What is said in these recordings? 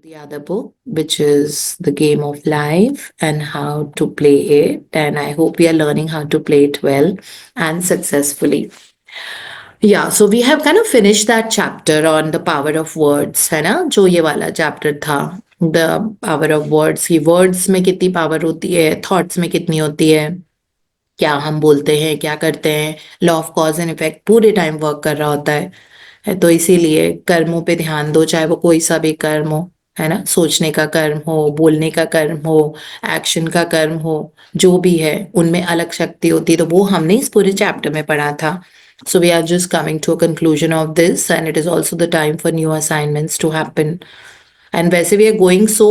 the other book, which is The Game of Life and How to Play It. And I hope we are learning how to play it well and successfully. Yeah, so we have kind of finished that chapter on the power of words, है ना? जो ये वाला chapter था, the power of words कि words में कितनी power होती है, thoughts में कितनी होती है, क्या हम बोलते हैं, क्या करते हैं, law of cause and effect पूरे टाइम वर्क कर रहा होता है तो इसीलिए कर्मों पे ध्यान दो, चाहे वो कोई सा भी कर्म हो, है ना? सोचने का कर्म हो, बोलने का कर्म हो, एक्शन का कर्म हो, जो भी है उनमें अलग शक्ति होती है। तो वो हमने इस पूरे चैप्टर में पढ़ा था। So we are just coming to a conclusion of this, and it is also the time for new assignments to happen. And वैसे we are going so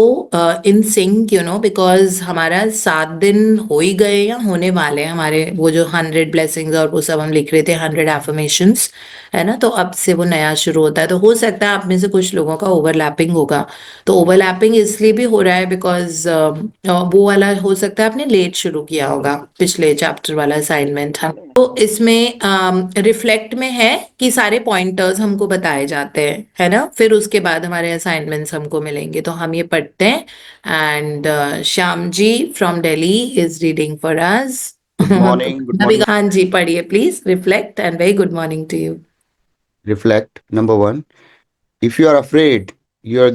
in sync because हमारा 7 दिन हो ही गए या होने वाले हैं, हमारे वो जो 100 ब्लेसिंग्स और वो सब हम लिख रहे थे, 100 एफर्मेशंस, है ना? तो अब से वो नया शुरू होता है। तो हो सकता है आप में से कुछ लोगों का ओवरलैपिंग होगा। तो ओवरलैपिंग इसलिए भी हो रहा है बिकॉज वो वाला हो सकता है आपने लेट शुरू किया होगा, पिछले चैप्टर वाला असाइनमेंट। तो इसमें रिफ्लेक्ट में है कि सारे पॉइंटर्स हमको बताए जाते हैं, है ना? फिर उसके बाद हमारे असाइनमेंट्स हमको मिलेंगे, तो हम ये पढ़ते हैं। And Shyam ji from Delhi is reading for us. Good morning. Good अभी morning. हाँ जी, पढ़िए please. Reflect and very good morning to you. Reflect. Number one, if you are afraid, you are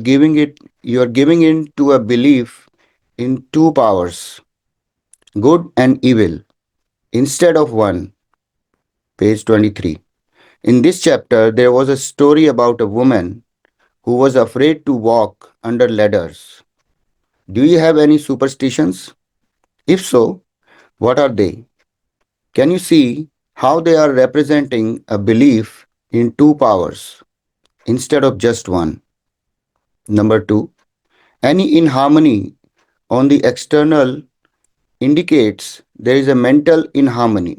giving in to a belief in two powers, good and evil, instead of one. Page 23. In this chapter, there was a story about a woman who was afraid to walk under ladders. Do you have any superstitions? If so, what are they? Can you see how they are representing a belief in two powers instead of just one? Number two, any inharmony on the external indicates there is a mental inharmony.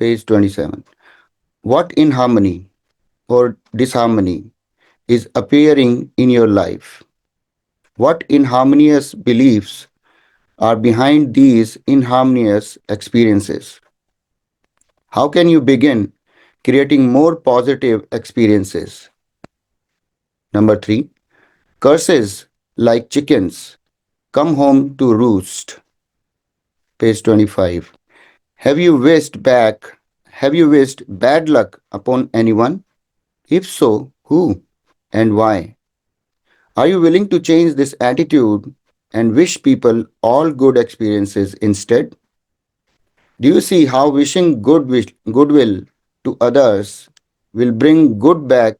Page 27. What inharmony or disharmony is appearing in your life? What inharmonious beliefs are behind these inharmonious experiences? How can you begin creating more positive experiences? Number three, curses like chickens come home to roost. Page 25. Have you wished bad luck upon anyone? If so, who and why? Are you willing to change this attitude and wish people all good experiences instead? Do you see how wishing goodwill to others will bring good back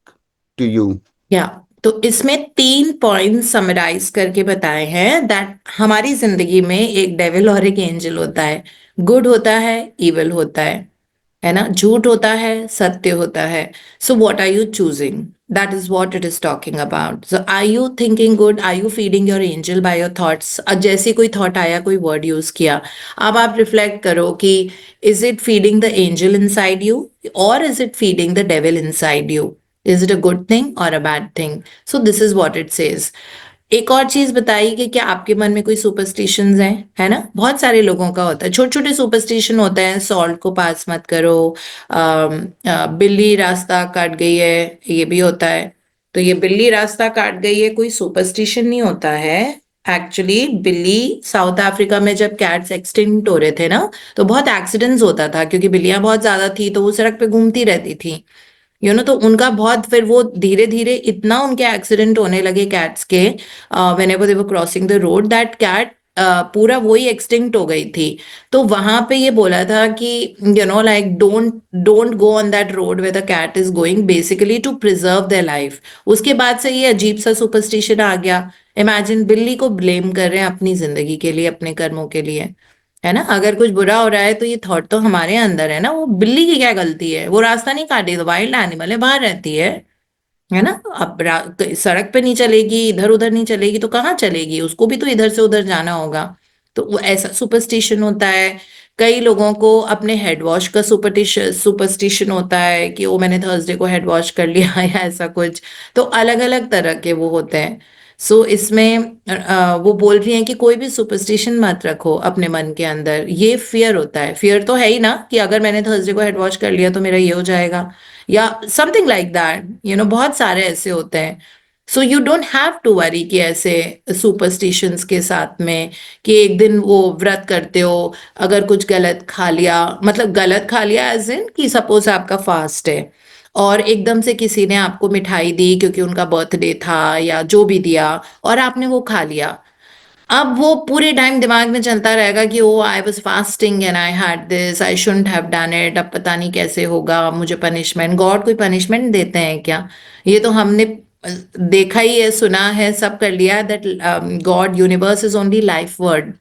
to you? या तो इसमें 3 point summarise करके बताए हैं that हमारी जिंदगी में एक डेविल और एक एंजल होता है, गुड होता है, इविल होता है ना? झूठ होता है, सत्य होता है। So what are you choosing? That is what it is talking about. So are you thinking good? Are you feeding your angel by your thoughts? जैसे कोई थॉट आया, कोई वर्ड यूज किया, अब आप रिफ्लेक्ट करो कि is it feeding the angel inside you और is it feeding the devil inside you? Is it a good thing or a bad thing? So this is what it says. एक और चीज बताइए कि क्या आपके मन में कोई सुपरस्टिशंस हैं, है ना? बहुत सारे लोगों का होता है, छोटे छोटे सुपरस्टिशन होते हैं। सॉल्ट को पास मत करो, बिल्ली रास्ता काट गई है, ये भी होता है। तो ये बिल्ली रास्ता काट गई है कोई सुपरस्टिशन नहीं होता है। एक्चुअली बिल्ली, साउथ अफ्रीका में जब कैट्स एक्सटिंक्ट हो रहे थे ना, तो बहुत एक्सीडेंट्स होता था क्योंकि बिल्लियां बहुत ज्यादा थी, तो वो सड़क पे घूमती रहती थी, तो उनका बहुत, फिर वो धीरे धीरे इतना उनके एक्सीडेंट होने लगे कैट्स के, whenever they were crossing the road, that cat पूरा वही एक्सटिंक्ट हो गई थी। तो वहां पे ये बोला था कि like don't don't go on that road where the cat is going, basically to preserve their life. उसके बाद से ये अजीब सा सुपरस्टिशन आ गया। इमेजिन, बिल्ली को ब्लेम कर रहे हैं अपनी जिंदगी के लिए, अपने कर्मों के लिए, है ना? अगर कुछ बुरा हो रहा है तो ये थॉट तो हमारे अंदर है ना, वो बिल्ली की क्या गलती है? वो रास्ता नहीं काटी, तो वाइल्ड एनिमल है, बाहर रहती है ना? अब सड़क पे नहीं चलेगी, इधर उधर नहीं चलेगी तो कहाँ चलेगी? उसको भी तो इधर से उधर जाना होगा। तो वो ऐसा सुपरस्टिशन होता है। कई लोगों को अपने हेड वॉश का सुपरस्टिशन होता है कि वो मैंने थर्सडे को हेड वॉश कर लिया या ऐसा कुछ। तो अलग अलग तरह के वो होते हैं। सो इसमें वो बोल रही हैं कि कोई भी सुपरस्टिशन मत रखो अपने मन के अंदर। ये फियर होता है, फियर तो है ही ना कि अगर मैंने थर्सडे को हेड वॉश कर लिया तो मेरा ये हो जाएगा, या समथिंग लाइक दैट, बहुत सारे ऐसे होते हैं। So you don't have to worry कि ऐसे सुपरस्टिशंस के साथ में कि एक दिन वो व्रत करते हो, अगर कुछ गलत खा लिया, मतलब गलत खा लिया एज इन कि सपोज आपका फास्ट है और एकदम से किसी ने आपको मिठाई दी क्योंकि उनका बर्थडे था या जो भी दिया और आपने वो खा लिया, अब वो पूरे टाइम दिमाग में चलता रहेगा कि oh I was fasting and I had this, I shouldn't have done it, अब पता नहीं कैसे होगा मुझे पनिशमेंट। गॉड कोई पनिशमेंट देते हैं क्या? ये तो हमने देखा ही है, सुना है, सब कर लिया है that God universe is only life word.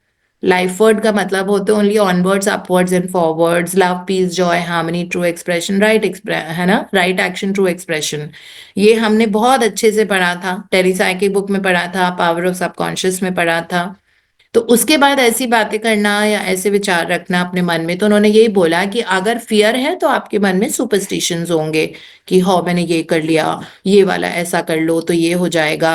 Life word का मतलब होते हैं only onwards upwards and forwards, love peace joy harmony true expression, right है ना, राइट एक्शन ट्रू एक्सप्रेशन। ये हमने बहुत अच्छे से पढ़ा था, टेलीसाइकिक बुक में पढ़ा था, पावर ऑफ सबकॉन्शियस में पढ़ा था। तो उसके बाद ऐसी बातें करना या ऐसे विचार रखना अपने मन में, तो उन्होंने यही बोला कि अगर फियर है तो आपके मन में सुपरस्टिशंस होंगे कि हाँ मैंने ये कर लिया, ये वाला ऐसा कर लो तो ये हो जाएगा,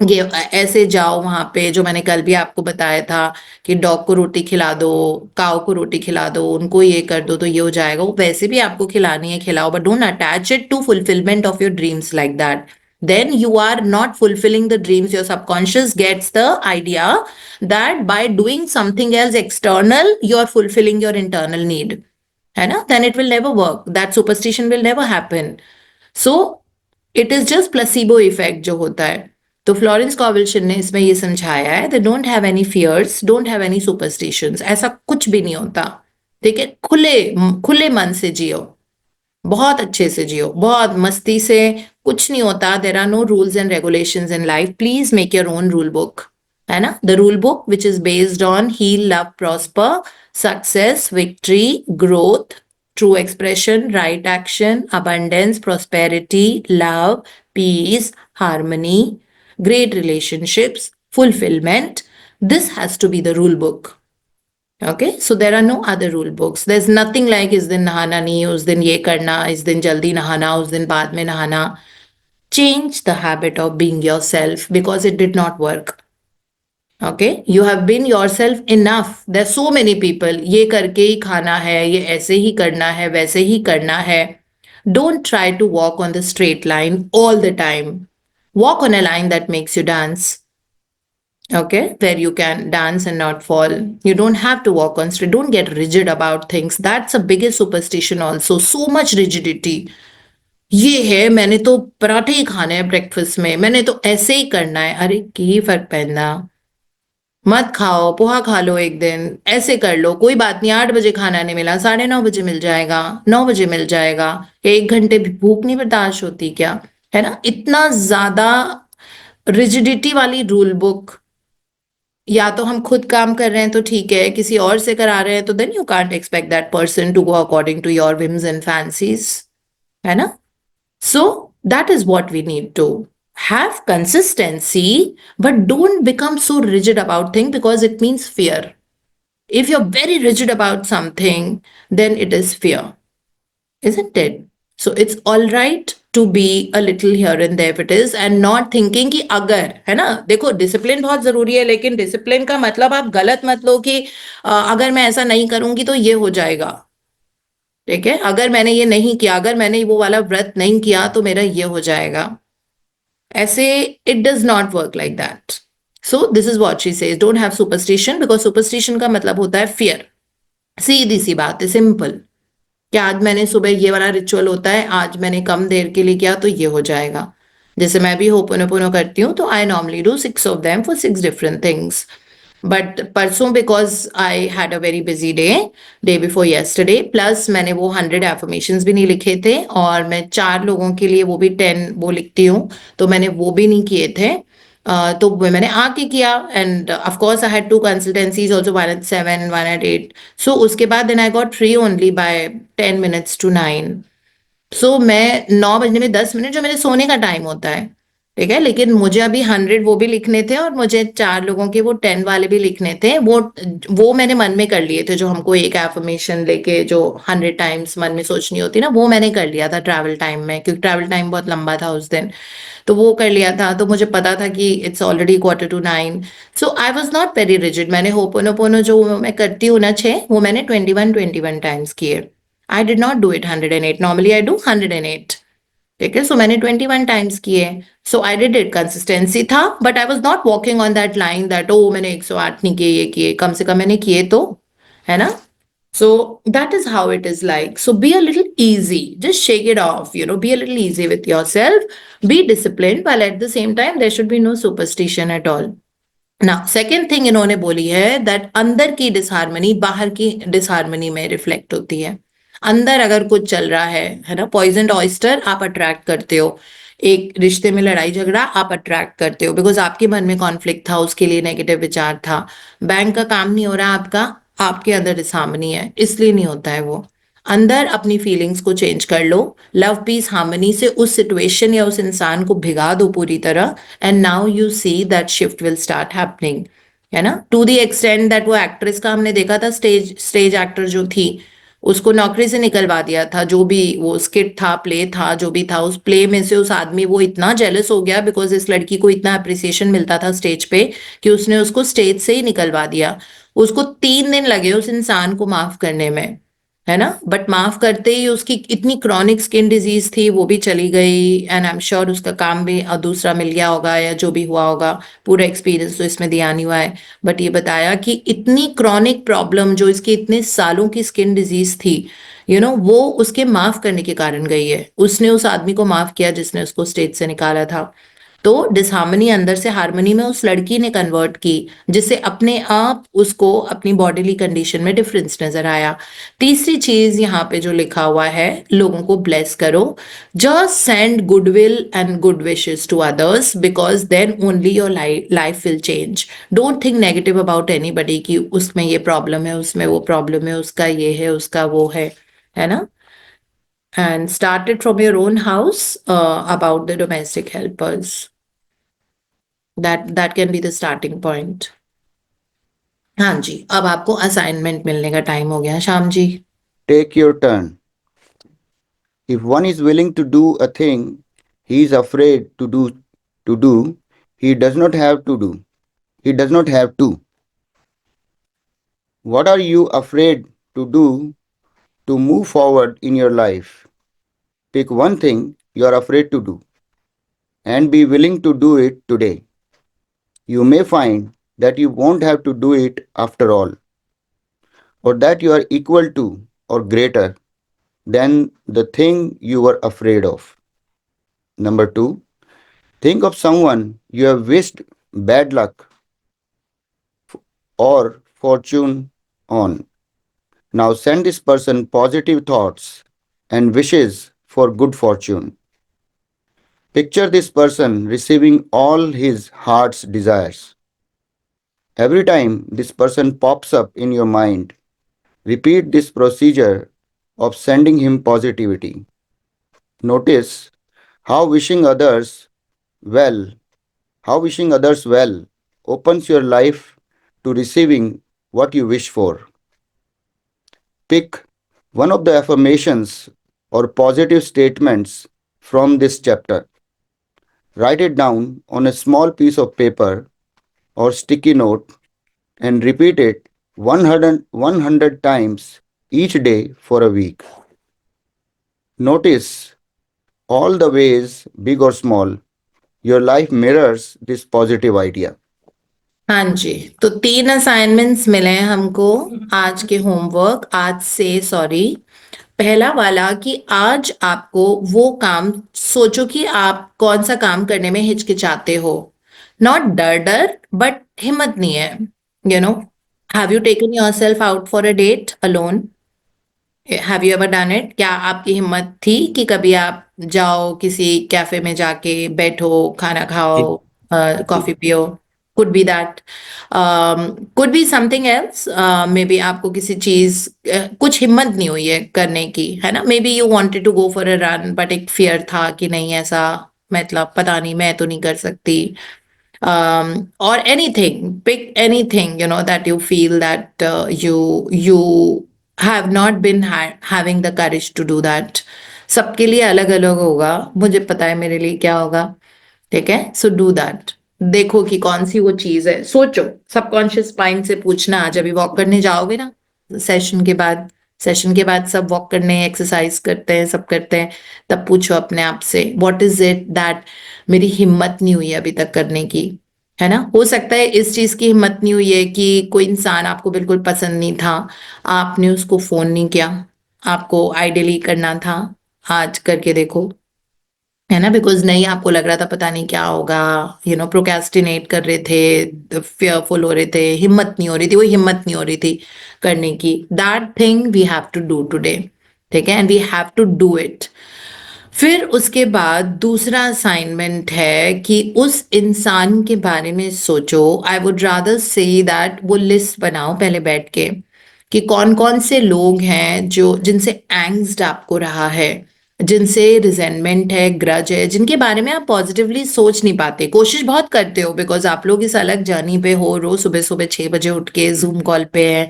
ये ऐसे जाओ वहां पे, जो मैंने कल भी आपको बताया था कि डॉग को रोटी खिला दो, काऊ को रोटी खिला दो, उनको ये कर दो तो ये हो जाएगा। वो वैसे भी आपको खिलानी है, खिलाओ, but don't attach it to fulfilment of your dreams like that. Then you are not fulfilling the dreams. Your subconscious gets the idea that by doing something else external, you are fulfilling your internal need. है ना? Then it will never work. That superstition will never happen. So it is just placebo effect जो होता है। तो Florence कॉवल्शन ने इसमें ये समझाया है, they don't have any fears, don't have any superstitions, ऐसा कुछ भी नहीं होता। ठीक है, खुले खुले मन से जियो, बहुत अच्छे से जियो, बहुत मस्ती से, कुछ नहीं होता। There are no rules and regulations in life, please make your own rule book, है ना, the rule book which is based on heal love prosper success victory growth true expression, right action, abundance, prosperity, love, peace, harmony, great relationships, fulfillment. This has to be the rule book. Okay, so there are no other rule books. There's nothing like इस दिन नहाना नहीं, उस दिन ये करना, इस दिन जल्दी नहाना, उस दिन बाद में नहाना. Change the habit of being yourself because it did not work. Okay, you have been yourself enough. There are so many people, ये करके ही खाना है, ये ऐसे ही करना है, वैसे ही करना है. Don't try to walk on the straight line all the time. Walk on a line that makes you dance. Okay, where you can dance and not fall. You don't have to walk on straight. Don't get rigid about things. That's a biggest superstition also. So much rigidity. ये है, मैंने तो पराठे ही खाने हैं breakfast में, मैंने तो ऐसे ही करना है। अरे की फर्क पैंदा, मत खाओ, पोहा खा लो एक दिन, ऐसे कर लो, कोई बात नहीं, 8 बजे खाना नहीं मिला, 9:30 बजे मिल जाएगा, 9 बजे मिल जाएगा। 1 घंटे भी भूख नहीं बर्दाश्त होती क्या? है ना, इतना ज्यादा रिजिडिटी वाली रूल बुक। या तो हम खुद काम कर रहे हैं तो ठीक है, किसी और से करा रहे हैं तो then you can't expect that person to go according to your whims and fancies, है ना? So that is what we need to have consistency, but don't become so rigid about things because it means fear. If you're very rigid about something, then it is fear, isn't it? So it's all right to be a little here and there if it is, and not thinking कि अगर, है ना, देखो discipline बहुत जरूरी है, लेकिन discipline का मतलब आप गलत मत लो कि अगर मैं ऐसा नहीं करूंगी तो ये हो जाएगा। ठीक है, अगर मैंने ये नहीं किया, अगर मैंने वो वाला व्रत नहीं किया तो मेरा ये हो जाएगा, ऐसे it does not work like that. So this is what she says, don't have superstition because superstition का मतलब होता है फियर। सीधी सी बात है, सिंपल, कि आज मैंने सुबह ये वाला रिचुअल होता है, आज मैंने कम देर के लिए किया तो ये हो जाएगा। जैसे मैं भी होपोनोपोनो करती हूँ तो I normally do 6 of them for 6 different things. But परसों because I had a very busy day before yesterday, plus मैंने वो 100 एफर्मेशंस भी नहीं लिखे थे, और मैं 4 लोगों के लिए वो भी 10 वो लिखती हूँ, तो मैंने वो भी नहीं किए थे। तो मैंने आके किया, and of course I had 2 consultancies also, 1 at 7 1 at 8. So उसके बाद then I got free only by 10 minutes to 9. So मैं 9 बजने में 10 मिनट जो मेरे सोने का टाइम होता है, ठीक है, लेकिन मुझे अभी 100 वो भी लिखने थे और मुझे 4 लोगों के वो 10 वाले भी लिखने थे। वो मैंने मन में कर लिए थे, जो हमको एक एफर्मेशन लेके जो 100 टाइम्स मन में सोचनी होती ना, वो मैंने कर लिया था ट्रैवल टाइम में, क्योंकि ट्रैवल टाइम बहुत लंबा था उस दिन, तो वो कर लिया था। तो मुझे पता था कि it's already 8:45, so I was not very rigid. मैंने होपोनोपोनो जो मैं करती हूँ ना 6, वो मैंने 21 टाइम्स किए। I did not do it 108. Normally I do 108. ठीक है, सो मैंने 21 टाइम्स किए, so I did it, consistency था, but I was not walking on that line that oh मैंने 108 नहीं किए, ये किए, कम से कम मैंने किए तो, है ना? So that is how it is like. So be a little easy, just shake it off, be a little easy with yourself, be disciplined, while at the same time there should be no superstition at all. ना second thing इन्होंने बोली है that अंदर की disharmony बाहर की disharmony में reflect होती है। अंदर अगर कुछ चल रहा है ना, पॉइजन ऑयस्टर आप अट्रैक्ट करते हो, एक रिश्ते में लड़ाई झगड़ा आप अट्रैक्ट करते हो, बिकॉज आपके मन में कॉन्फ्लिक्ट था, उसके लिए नेगेटिव विचार था। बैंक का काम नहीं हो रहा आपका, आपके अंदर डिसहार्मनी है, इसलिए नहीं होता है वो। अंदर अपनी फीलिंग्स को चेंज कर लो, लव पीस हार्मनी से उस सिचुएशन या उस इंसान को भिगा दो पूरी तरह, and now you see that shift will start happening, है ना? टू द एक्सटेंड दैट वो एक्ट्रेस का हमने देखा था, स्टेज एक्टर जो थी, उसको नौकरी से निकलवा दिया था, जो भी वो स्किट था, प्ले था, जो भी था, उस प्ले में से उस आदमी वो इतना जेलस हो गया बिकॉज इस लड़की को इतना अप्रिसिएशन मिलता था स्टेज पे, कि उसने उसको स्टेज से ही निकलवा दिया। उसको 3 दिन लगे उस इंसान को माफ करने में, है ना? बट माफ करते ही उसकी इतनी क्रॉनिक स्किन डिजीज थी, वो भी चली गई, एंड आई एम श्योर उसका काम भी दूसरा मिल गया होगा, या जो भी हुआ होगा। पूरा एक्सपीरियंस तो इसमें दिया नहीं हुआ है, बट ये बताया कि इतनी क्रॉनिक प्रॉब्लम जो इसकी इतने सालों की स्किन डिजीज थी, वो उसके माफ करने के कारण गई है, उसने उस आदमी को माफ किया जिसने उसको स्टेज से निकाला था। तो डिसहार्मनी अंदर से हार्मनी में उस लड़की ने कन्वर्ट की, जिससे अपने आप उसको अपनी बॉडीली कंडीशन में डिफरेंस नजर आया। तीसरी चीज यहाँ पे जो लिखा हुआ है, लोगों को ब्लेस करो, just send goodwill and good wishes to others, because then only your life will change. Don't think negative about anybody कि उसमें ये प्रॉब्लम है, उसमें वो प्रॉब्लम है, उसका ये है, उसका वो है ना? And start it from your own house, about the domestic helpers. That can be the starting point. हाँ जी, अब आपको असाइनमेंट मिलने का टाइम हो गया Shyam ji. Take your turn. If one is willing to do a thing he is afraid to do, he does not have to do. He does not have to. What are you afraid to do to move forward in your life? Pick one thing you are afraid to do and be willing to do it today. You may find that you won't have to do it after all, or that you are equal to or greater than the thing you were afraid of. Number two, think of someone you have wished bad luck or fortune on. Now send this person positive thoughts and wishes for good fortune. Picture this person receiving all his heart's desires. Every time this person pops up in your mind, repeat this procedure of sending him positivity. Notice how well, wishing others well opens your life to receiving what you wish for. Pick one of the affirmations or positive statements from this chapter. Write it down on a small piece of paper or sticky note and repeat it 100 times each day for a week. Notice all the ways, big or small, your life mirrors this positive idea. हाँ जी, तो 3 assignments मिले हैं हमको आज के homework, आज से sorry. पहला वाला कि आज आपको वो काम सोचो कि आप कौन सा काम करने में हिचकिचाते हो, नॉट डर डर बट हिम्मत नहीं है, you know. Have you taken yourself out for a date alone? Have you ever done it? क्या आपकी हिम्मत थी कि कभी आप जाओ किसी कैफे में, जाके बैठो, खाना खाओ, कॉफी पियो? Could be that, could be something else, may be आपको किसी चीज कुछ हिम्मत नहीं हुई है करने की, है ना? Maybe you wanted to go for a run, but एक फियर था कि नहीं, ऐसा मतलब पता नहीं, मैं तो नहीं कर सकती, or anything, pick anything, that you feel that you have not been having the courage to do that. सबके लिए अलग अलग होगा, मुझे पता है मेरे लिए क्या होगा, ठीक है? So do that. देखो कि कौन सी वो चीज है, सोचो, सबकॉन्शियस माइंड से पूछना, जब भी वॉक करने जाओगे ना सेशन के बाद, सेशन के बाद सब वॉक करने, एक्सरसाइज करते हैं, सब करते हैं, तब पूछो अपने आप से व्हाट इज इट दैट मेरी हिम्मत नहीं हुई अभी तक करने की, है ना। हो सकता है इस चीज की हिम्मत नहीं हुई है कि कोई इंसान आपको बिल्कुल पसंद नहीं था, आपने उसको फोन नहीं किया, आपको आइडियली करना था, आज करके देखो, है ना। बिकॉज नहीं, आपको लग रहा था पता नहीं क्या होगा, प्रोक्रेस्टिनेट कर रहे थे, फेयरफुल हो रहे थे, हिम्मत नहीं हो रही थी, वो हिम्मत नहीं हो रही थी करने की। That thing we have to do today, ठीक है, and we have to do it. फिर उसके बाद दूसरा असाइनमेंट है कि उस इंसान के बारे में सोचो। I would rather say that वो लिस्ट बनाओ पहले बैठ के कि कौन कौन से लोग हैं जो जिनसे एंग्स्ट आपको रहा है, जिनसे रिजेंटमेंट है, ग्रज है, जिनके बारे में आप पॉजिटिवली सोच नहीं पाते। कोशिश बहुत करते हो बिकॉज आप लोग इस अलग जर्नी पे हो, रोज सुबह सुबह 6 बजे उठ के जूम कॉल पे हैं,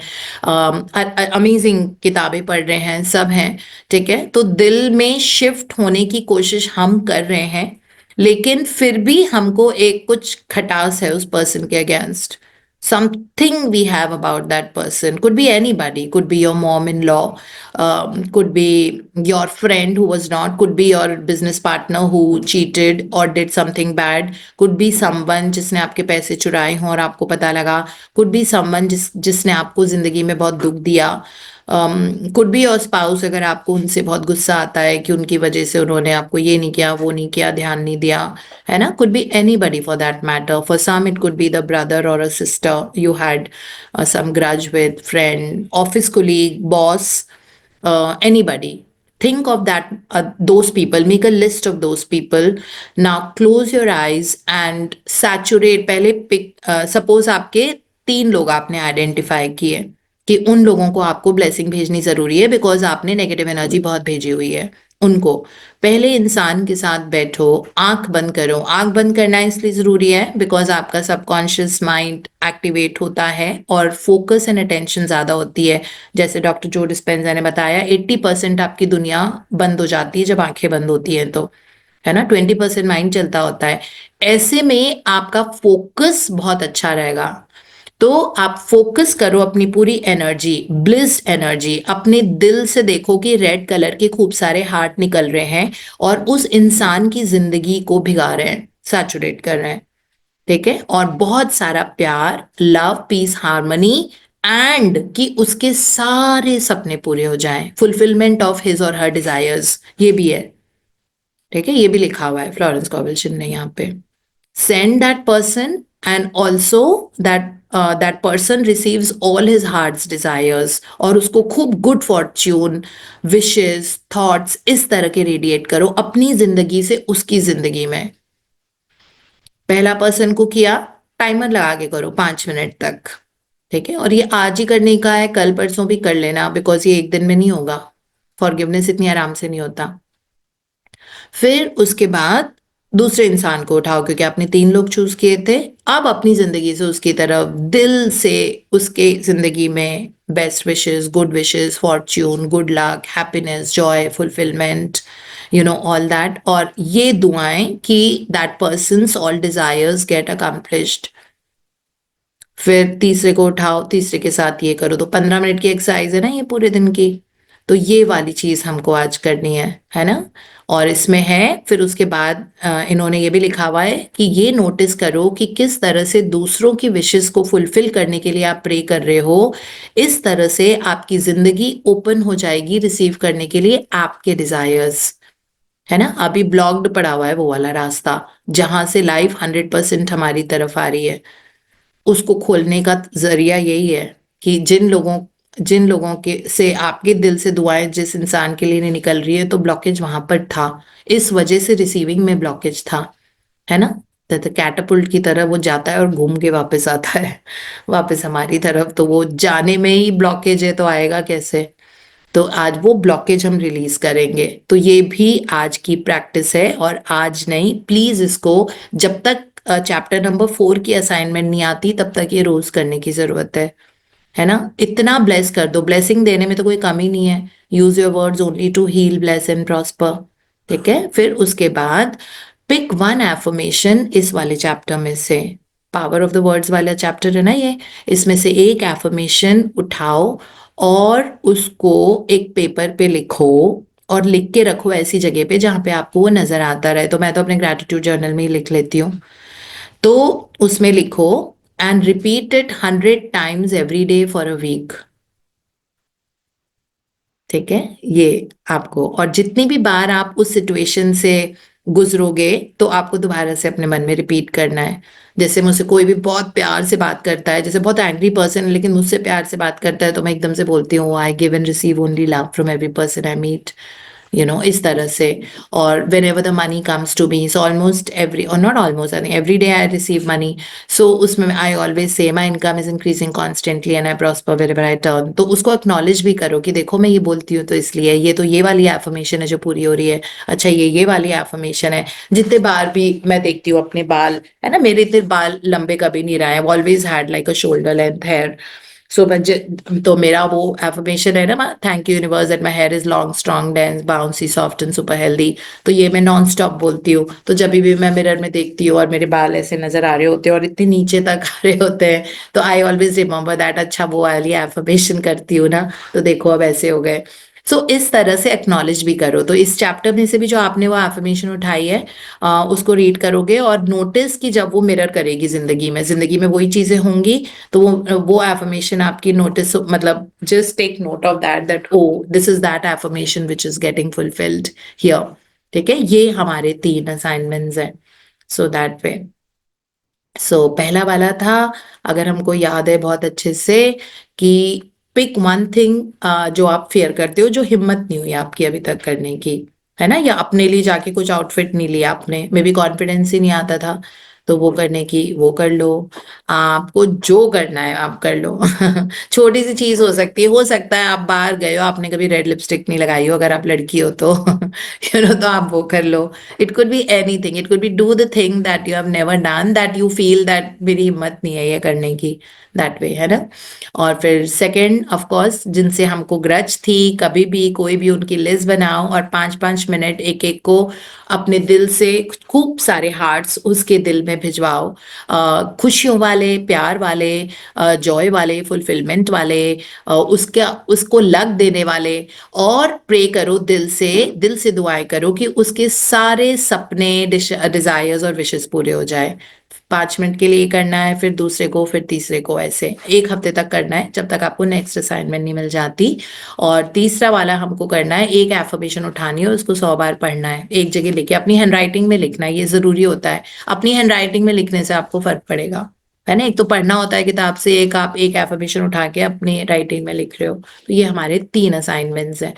अमेजिंग किताबें पढ़ रहे हैं, सब हैं, ठीक है। तो दिल में शिफ्ट होने की कोशिश हम कर रहे हैं, लेकिन फिर भी हमको एक कुछ खटास है उस पर्सन के against. Something we have about that person, could be anybody, could be your mom-in-law, could be your friend who was not, could be your business partner who cheated or did something bad, could be someone जिसने आपके पैसे चुराए हों और आपको पता लगा, could be someone जिसने आपको जिंदगी में बहुत दुख दिया, कुड बी योर स्पाउस, अगर आपको उनसे बहुत गुस्सा आता है कि उनकी वजह से उन्होंने आपको ये नहीं किया, वो नहीं किया, ध्यान नहीं दिया, है ना। Could be anybody for that matter, for some it could be the brother और a sister you had some grudge with, friend, office colleague, boss, anybody. Think of those people, make a list of those people. Now close your eyes and saturate. पहले pick, suppose आपके 3 लोग आपने identify किए कि उन लोगों को आपको ब्लेसिंग भेजनी जरूरी है बिकॉज आपने नेगेटिव एनर्जी बहुत भेजी हुई है उनको। पहले इंसान के साथ बैठो, आंख बंद करो। आंख बंद करना इसलिए जरूरी है बिकॉज आपका सबकॉन्शियस माइंड एक्टिवेट होता है और फोकस एंड अटेंशन ज्यादा होती है। जैसे डॉक्टर जो डिस्पेंजा ने बताया, 80% आपकी दुनिया बंद हो जाती है जब आंखें बंद होती हैं, तो है ना, 20% माइंड चलता होता है। ऐसे में आपका फोकस बहुत अच्छा रहेगा। तो आप फोकस करो अपनी पूरी एनर्जी, ब्लिस एनर्जी, अपने दिल से देखो कि रेड कलर के खूब सारे हार्ट निकल रहे हैं और उस इंसान की जिंदगी को भिगा रहे हैं, सैचुरेट कर रहे हैं, ठीक है। और बहुत सारा प्यार, लव, पीस, हार्मनी, एंड कि उसके सारे सपने पूरे हो जाएं, फुलफिलमेंट ऑफ हिज और हर डिजायर्स, ये भी है, ठीक है। ये भी लिखा हुआ है फ्लोरेंस कॉवल्शन ने यहाँ पे। Send that person, and also that person receives all his heart's desires, और उसको खूब गुड फॉर्च्यून, विशेस, थॉट्स इस तरह के रेडिएट करो अपनी जिंदगी से उसकी जिंदगी में। पहला पर्सन को किया, टाइमर लगा के करो 5 मिनट तक, ठीक है। और ये आज ही करने का है, कल परसों भी कर लेना बिकॉज ये एक दिन में नहीं होगा। फॉरगिवनेस इतनी आराम से नहीं होता। फिर उसके बाद दूसरे इंसान को उठाओ क्योंकि आपने 3 लोग चूज किए थे। अब अपनी जिंदगी से उसकी तरफ दिल से उसके जिंदगी में best wishes, good wishes, fortune, good luck, happiness, joy, fulfilment, all that. और ये दुआएं कि that persons all desires get accomplished. फिर तीसरे को उठाओ, तीसरे के साथ ये करो। तो 15 मिनट की एक्सरसाइज है ना ये पूरे दिन की। तो ये वाली चीज हमको आज करनी है ना। और इसमें है फिर उसके बाद इन्होंने ये भी लिखा हुआ है कि ये नोटिस करो कि किस तरह से दूसरों की विशेस को फुलफिल करने के लिए आप प्रे कर रहे हो। इस तरह से आपकी जिंदगी ओपन हो जाएगी रिसीव करने के लिए आपके डिजायर्स, है ना। अभी ब्लॉक्ड पड़ा हुआ है वो वाला रास्ता जहां से लाइफ 100% हमारी तरफ आ रही है। उसको खोलने का जरिया यही है कि जिन लोगों के से आपके दिल से दुआएं जिस इंसान के लिए नहीं निकल रही है, तो ब्लॉकेज वहां पर था, इस वजह से रिसीविंग में ब्लॉकेज था, है ना। तो कैटापुल्ट की तरह वो जाता है और घूम के वापस आता है वापस हमारी तरफ। तो वो जाने में ही ब्लॉकेज है तो आएगा कैसे। तो आज वो ब्लॉकेज हम रिलीज करेंगे। तो ये भी आज की प्रैक्टिस है और आज नहीं, प्लीज इसको जब तक चैप्टर नंबर 4 की असाइनमेंट नहीं आती तब तक ये रोज करने की जरूरत है ना। इतना ब्लेस कर दो, ब्लेसिंग देने में तो कोई कमी नहीं है। Use your words only to heal, bless and prosper, ठीक है। फिर उसके बाद पिक वन एफर्मेशन इस वाले चैप्टर में से, पावर ऑफ द वर्ड्स वाला चैप्टर है ना ये, इसमें से एक एफर्मेशन उठाओ और उसको एक पेपर पे लिखो और लिख के रखो ऐसी जगह पे जहाँ पे आपको वो नजर आता रहे। तो मैं तो अपने ग्रैटिट्यूड जर्नल में ही लिख लेती हूँ। तो उसमें लिखो and repeat it 100 times every day for a week. ठीक है, ये आपको, और जितनी भी बार आप उस सिचुएशन से गुजरोगे तो आपको दोबारा से अपने मन में रिपीट करना है। जैसे मुझसे कोई भी बहुत प्यार से बात करता है, जैसे बहुत एंग्री पर्सन है लेकिन मुझसे प्यार से बात करता है, तो मैं एकदम से बोलती हूँ I give and receive only love from every person I meet, इस तरह से। और whenever the money comes to me, so almost every, और not almost, I think every day I receive money. So उसमें I always say my income is increasing constantly and I prosper wherever I turn. तो उसको acknowledge भी करो कि देखो मैं ये बोलती हूँ तो इसलिए, ये तो ये वाली एफर्मेशन है जो पूरी हो रही है, अच्छा ये वाली एफर्मेशन है। जितने बार भी मैं देखती हूँ अपने बाल, है ना, मेरे इतने बाल लंबे कभी नहीं रहे, always had like a shoulder length hair. So तो मेरा वो एफर्मेशन है ना, thank you universe that my hair is long strong dense bouncy soft and super healthy. तो ये मैं नॉन स्टॉप बोलती हूँ। तो जब भी मैं मिरर में देखती हूँ और मेरे बाल ऐसे नजर आ रहे होते हैं और इतने नीचे तक आ रहे होते हैं, तो आई ऑलवेज रिमेम्बर दैट, अच्छा वो वाली एफर्मेशन करती हूँ ना, तो देखो अब ऐसे हो गए। सो इस तरह से एक्नॉलेज भी करो। तो इस चैप्टर में से भी जो आपने वो एफर्मेशन उठाई है, उसको रीड करोगे और नोटिस कि जब वो मिरर करेगी जिंदगी में वही चीजें होंगी, तो वो एफर्मेशन आपकी नोटिस, मतलब just take note of that oh this is that affirmation which is getting fulfilled here. ठीक है, ये हमारे 3 असाइनमेंट्स हैं। सो दैट वे, सो पहला वाला था, अगर हमको याद है बहुत अच्छे से, कि पिक वन थिंग जो आप फेयर करते हो, जो हिम्मत नहीं हुई आपकी अभी तक करने की, है ना, या अपने लिए जाके कुछ आउटफिट नहीं लिया आपने, मे बी कॉन्फिडेंस ही नहीं आता था, तो वो करने की वो कर लो। आपको जो करना है आप कर लो। छोटी सी चीज हो सकती है, हो सकता है आप बाहर गए हो, आपने कभी रेड लिपस्टिक नहीं लगाई हो, अगर आप लड़की हो तो तो आप वो कर लो। It could be anything, it could be do the thing that you have never done, that you feel that मेरी हिम्मत नहीं है ये करने की, दैट वे, है ना। और फिर सेकंड, ऑफ कोर्स, जिनसे हमको ग्रज थी, कभी भी कोई भी उनकी लिस्ट बनाओ और 5-5 मिनट एक एक को अपने दिल से खूब सारे हार्ट्स उसके दिल में भिजवाओ, खुशियों वाले, प्यार वाले, जॉय वाले, फुलफिलमेंट वाले, उसको लग देने वाले। और प्रे करो दिल से दुआएं करो कि उसके सारे सपने, डिजायर्स और विशेस पूरे हो जाए। 5 मिनट के लिए करना है, फिर दूसरे को, फिर तीसरे को, ऐसे 1 हफ्ते तक करना है, जब तक आपको नेक्स्ट असाइनमेंट नहीं मिल जाती। और तीसरा वाला हमको करना है, एक एफर्मेशन उठानी है, उसको 100 बार पढ़ना है, एक जगह लिखे, अपनी हैंडराइटिंग में लिखना है, ये जरूरी होता है। अपनी हैंडराइटिंग में लिखने से आपको फर्क पड़ेगा, है ना। एक तो पढ़ना होता है किताब से, एक आप एक एफर्मेशन उठा के अपनी राइटिंग में लिख रहे हो। तो ये हमारे 3 असाइनमेंट्स हैं।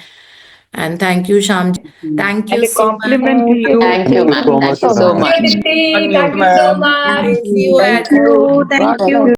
And thank you Shyam, thank And you a so compliment to much. you. Thank you, Thank you ma'am. so Thank much, you so ma'am. much. Dipti. Thank Unmute, you so ma'am. much. See you Thank at you. home. Thank Thank you.